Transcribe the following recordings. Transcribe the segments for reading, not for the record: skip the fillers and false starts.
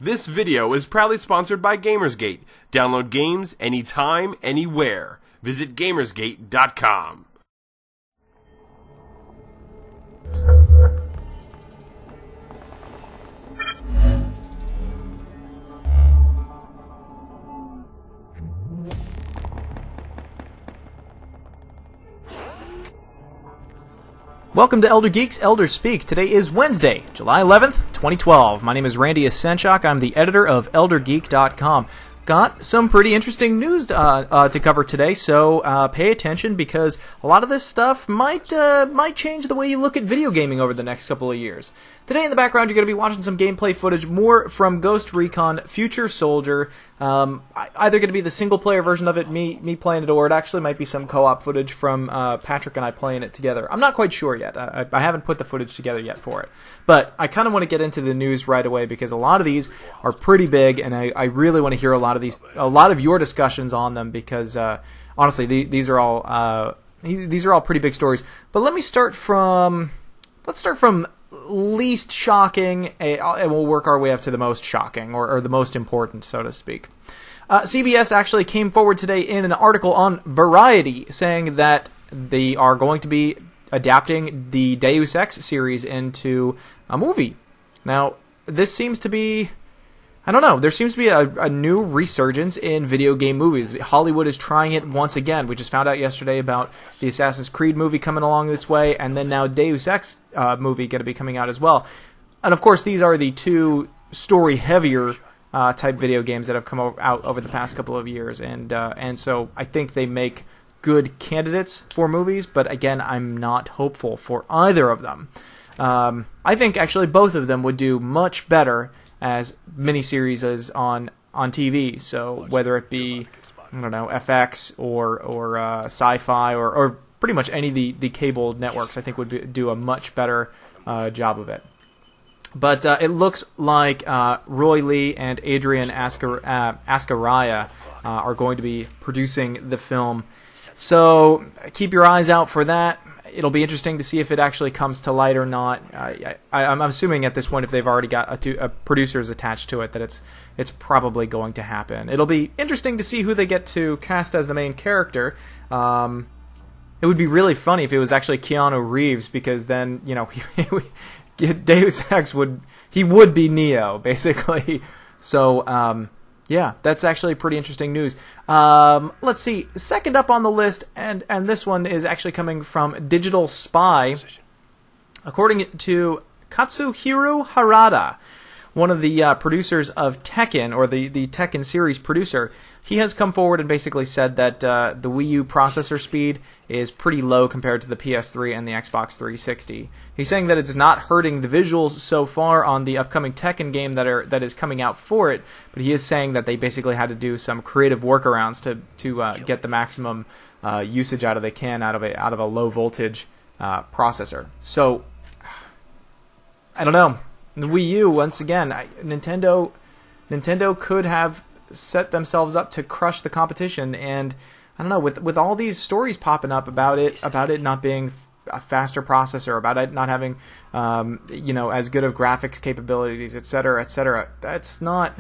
This video is proudly sponsored by Gamersgate. Download games anytime, anywhere. Visit Gamersgate.com. Welcome to Elder Geeks, Elders Speak. Today is Wednesday, July 11th, 2012. My name is Randy Yasenchak. I'm the editor of ElderGeek.com. Got some pretty interesting news to cover today, so pay attention because a lot of this stuff might change the way you look at video gaming over the next couple of years. Today in the background, you're going to be watching some gameplay footage, more from Ghost Recon Future Soldier. Either going to be the single-player version of it, me playing it, or it actually might be some co-op footage from Patrick and I playing it together. I'm not quite sure yet. I haven't put the footage together yet for it. But I kind of want to get into the news right away because a lot of these are pretty big, and I really want to hear a lot of your discussions on them because honestly, these are all pretty big stories. But let's start from least shocking, and we'll work our way up to the most shocking, or the most important, so to speak. CBS actually came forward today in an article on Variety saying that they are going to be adapting the Deus Ex series into a movie. Now, this seems to be... I don't know. There seems to be a new resurgence in video game movies. Hollywood is trying it once again. We just found out yesterday about the Assassin's Creed movie coming along this way, and then now Deus Ex movie going to be coming out as well. And of course, these are the two story-heavier type video games that have come out over the past couple of years, and so I think they make good candidates for movies. But again, I'm not hopeful for either of them. I think actually both of them would do much better as miniseries as on TV. So whether it be, I don't know, FX or Sci-Fi or pretty much any of the cable networks, I think would do a much better job of it. But it looks like Roy Lee and Adrian Ascaraya are going to be producing the film. So keep your eyes out for that. It'll be interesting to see if it actually comes to light or not. I'm assuming at this point, if they've already got producers attached to it, that it's probably going to happen. It'll be interesting to see who they get to cast as the main character. It would be really funny if it was actually Keanu Reeves, because then, you know, Deus Ex would be Neo, basically. So, yeah, that's actually pretty interesting news. Let's see. Second up on the list, and this one is actually coming from Digital Spy. According to Katsuhiro Harada, one of the producers of Tekken, or the Tekken series producer, he has come forward and basically said that the Wii U processor speed is pretty low compared to the PS3 and the Xbox 360. He's saying that it's not hurting the visuals so far on the upcoming Tekken game that is coming out for it, but he is saying that they basically had to do some creative workarounds to get the maximum usage out of a low voltage processor. So I don't know. The Wii U, once again, Nintendo could have set themselves up to crush the competition, and I don't know, with all these stories popping up about it not being a faster processor, about it not having as good of graphics capabilities, etc. That's not.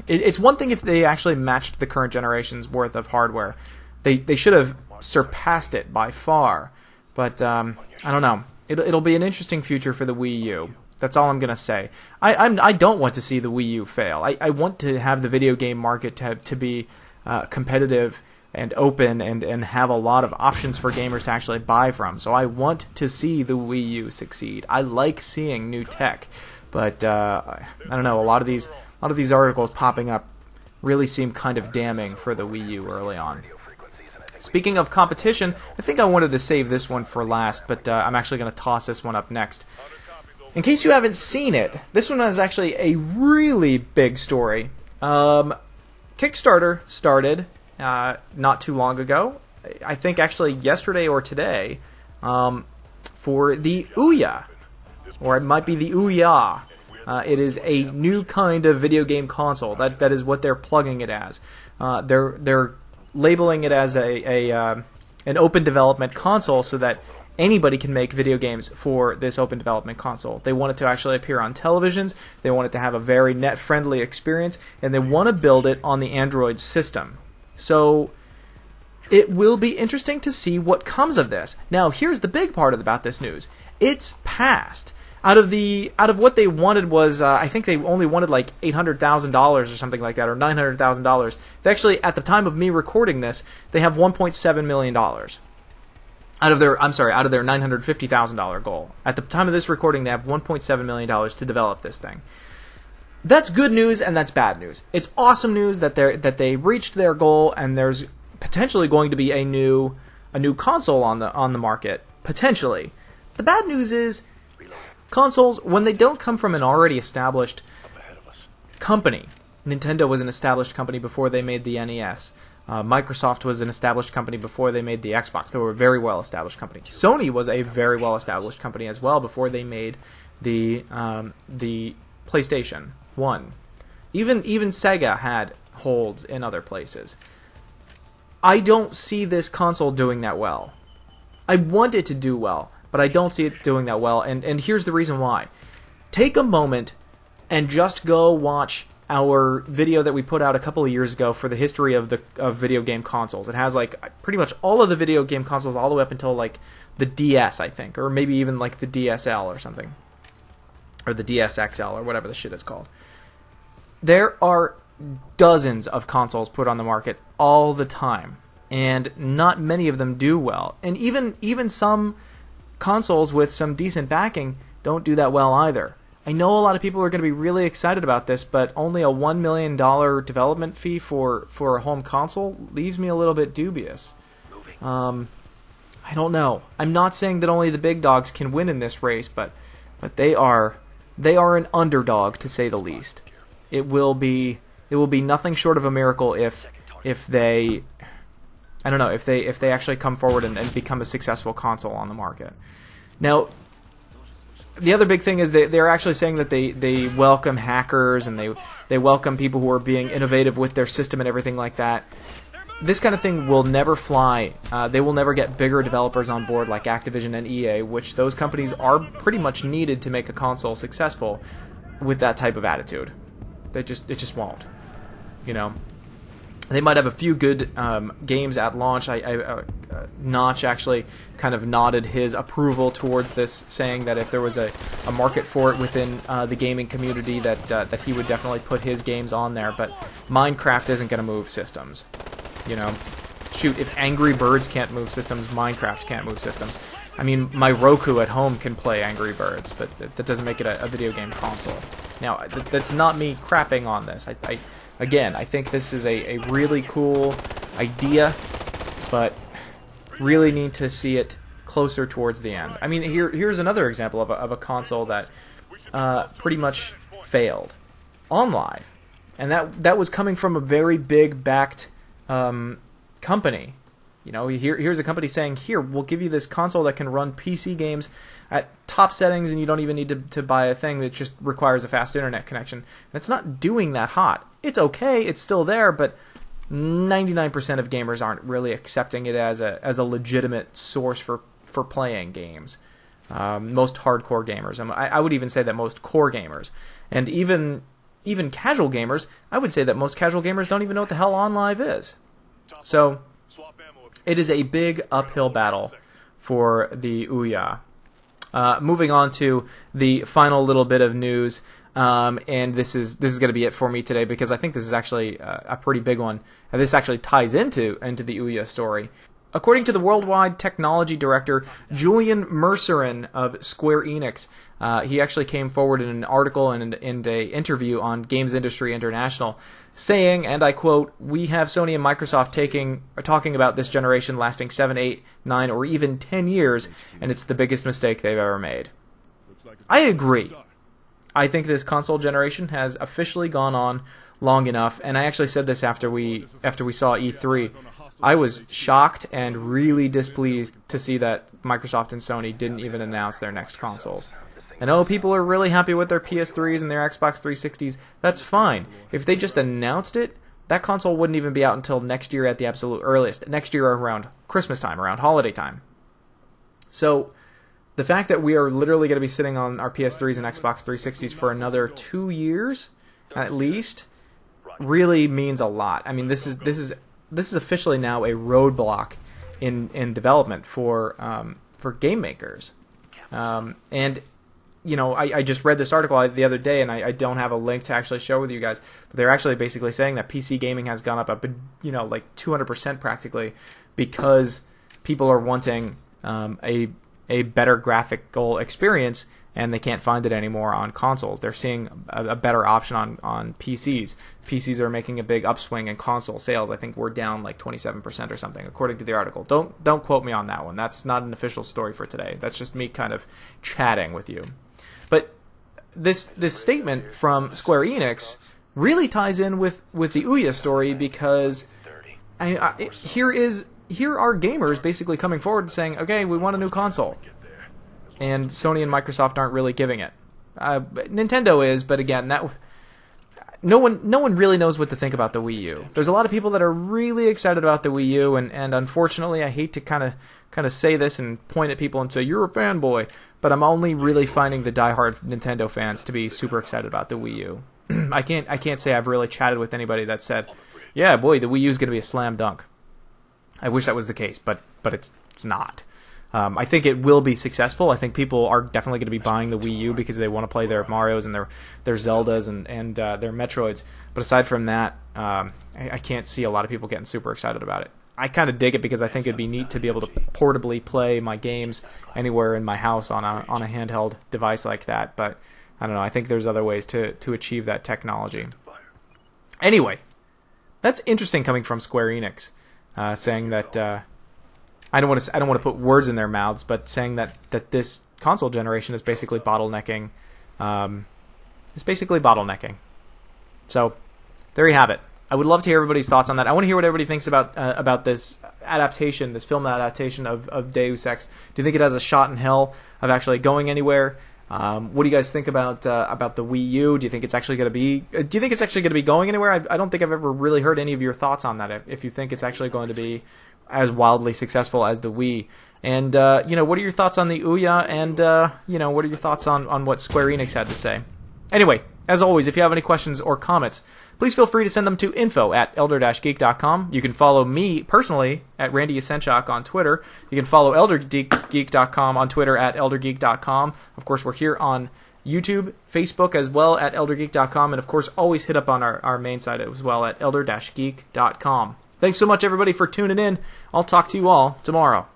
It's one thing if they actually matched the current generation's worth of hardware. They should have surpassed it by far, but I don't know. It'll be an interesting future for the Wii U. That's all I'm going to say. I don't want to see the Wii U fail. I want to have the video game market to be competitive and open and have a lot of options for gamers to actually buy from. So I want to see the Wii U succeed. I like seeing new tech, but I don't know. A lot of these articles popping up really seem kind of damning for the Wii U early on. Speaking of competition, I think I wanted to save this one for last, but I'm actually going to toss this one up next. In case you haven't seen it, this one is actually a really big story. Kickstarter started not too long ago, I think actually yesterday or today, for the Ouya, or it might be the Ouya. It is a new kind of video game console. That is what they're plugging it as. They're labeling it as an open development console so that anybody can make video games for this open development console. They want it to actually appear on televisions, they want it to have a very net-friendly experience, and they want to build it on the Android system. So it will be interesting to see what comes of this. Now, here's the big part about this news. It's passed. Out of what they wanted was, I think they only wanted like $800,000 or something like that, or $900,000. They actually, at the time of me recording this, they have $1.7 million out of their $950,000 goal. At the time of this recording, they have $1.7 million to develop this thing. That's good news and that's bad news. It's awesome news that they reached their goal, and there's potentially going to be a new console on the market, potentially. The bad news is, consoles, when they don't come from an already established company. Nintendo was an established company before they made the NES. Microsoft was an established company before they made the Xbox. They were a very well-established company. Sony was a very well-established company as well before they made the PlayStation 1. Even Sega had holds in other places. I don't see this console doing that well. I want it to do well, but I don't see it doing that well, and here's the reason why. Take a moment and just go watch our video that we put out a couple of years ago for the history of video game consoles. It has like pretty much all of the video game consoles all the way up until like the DS, I think, or maybe even like the DSL or something, or the DSXL or whatever the shit it's called. There are dozens of consoles put on the market all the time, and not many of them do well. And even some consoles with some decent backing don't do that well either. I know a lot of people are going to be really excited about this, but only a $1 million development fee for a home console leaves me a little bit dubious. I don't know. I'm not saying that only the big dogs can win in this race, but they are an underdog, to say the least. It will be nothing short of a miracle if they, I don't know, if they actually come forward and become a successful console on the market. Now, the other big thing is they're actually saying that they welcome hackers, and they welcome people who are being innovative with their system and everything like that. This kind of thing will never fly. They will never get bigger developers on board like Activision and EA, which those companies are pretty much needed to make a console successful with that type of attitude. It just won't. You know, they might have a few good games at launch. Notch actually kind of nodded his approval towards this, saying that if there was a market for it within the gaming community, that he would definitely put his games on there. But Minecraft isn't going to move systems. You know, shoot, if Angry Birds can't move systems, Minecraft can't move systems. I mean, my Roku at home can play Angry Birds, but that doesn't make it a video game console. Now, that's not me crapping on this. Again, I think this is a really cool idea, but really need to see it closer towards the end. I mean, here's another example of a console that pretty much failed on live, and that was coming from a very big backed company. You know, here's a company saying, here, we'll give you this console that can run PC games at top settings, and you don't even need to buy a thing that just requires a fast internet connection. And it's not doing that hot. It's okay, it's still there, but 99% of gamers aren't really accepting it as a legitimate source for playing games. Most hardcore gamers. I would even say that most core gamers. And even casual gamers, I would say that most casual gamers don't even know what the hell OnLive is. So it is a big uphill battle for the Ouya. Moving on to the final little bit of news, and this is going to be it for me today, because I think this is actually a pretty big one, and this actually ties into the Ouya story. According to the worldwide technology director, Julien Merceron of Square Enix, he actually came forward in an article and in an interview on Games Industry International, saying, and I quote, "We have Sony and Microsoft talking about this generation lasting 7, 8, 9, or even 10 years, and it's the biggest mistake they've ever made." I agree. I think this console generation has officially gone on long enough, and I actually said this after we saw E3. I was shocked and really displeased to see that Microsoft and Sony didn't even announce their next consoles. I know people are really happy with their PS3s and their Xbox 360s. That's fine. If they just announced it, that console wouldn't even be out until next year at the absolute earliest. Next year around Christmas time, around holiday time. So the fact that we are literally going to be sitting on our PS3s and Xbox 360s for another 2 years at least really means a lot. I mean, this is officially now a roadblock in development for game makers. And I just read this article the other day, and I don't have a link to actually share with you guys, but they're actually basically saying that PC gaming has gone up like 200% practically, because people are wanting a better graphical experience, and they can't find it anymore on consoles. They're seeing a better option on PCs. PCs are making a big upswing in console sales. I think we're down like 27% or something, according to the article. Don't quote me on that one. That's not an official story for today. That's just me kind of chatting with you. But this statement from Square Enix really ties in with the Ouya story, because here are gamers basically coming forward and saying, okay, we want a new console. And Sony and Microsoft aren't really giving it. Nintendo is, but again, no one really knows what to think about the Wii U. There's a lot of people that are really excited about the Wii U, and unfortunately, I hate to kind of say this and point at people and say you're a fanboy, but I'm only really finding the diehard Nintendo fans to be super excited about the Wii U. I can't say I've really chatted with anybody that said, yeah, boy, the Wii U is going to be a slam dunk. I wish that was the case, but it's not. I think it will be successful. I think people are definitely going to be buying the Wii U because they want to play their Marios and their Zeldas and their Metroids. But aside from that, I can't see a lot of people getting super excited about it. I kind of dig it because I think it'd be neat to be able to portably play my games anywhere in my house on a handheld device like that. But I don't know. I think there's other ways to achieve that technology. Anyway, that's interesting coming from Square Enix, saying that. I don't want to put words in their mouths, but saying that this console generation is basically bottlenecking. So there you have it. I would love to hear everybody's thoughts on that. I want to hear what everybody thinks about this adaptation, this film adaptation of Deus Ex. Do you think it has a shot in hell of actually going anywhere? What do you guys think about the Wii U? Do you think it's actually going to be going anywhere? I don't think I've ever really heard any of your thoughts on that. If you think it's actually going to be as wildly successful as the Wii. And, what are your thoughts on the Ouya? And, what are your thoughts on what Square Enix had to say? Anyway, as always, if you have any questions or comments, please feel free to send them to info@elder-geek.com. You can follow me personally at Randy Yasenchak on Twitter. You can follow eldergeek.com on Twitter at eldergeek.com. Of course, we're here on YouTube, Facebook as well at eldergeek.com. And, of course, always hit up on our main site as well at elder-geek.com. Thanks so much, everybody, for tuning in. I'll talk to you all tomorrow.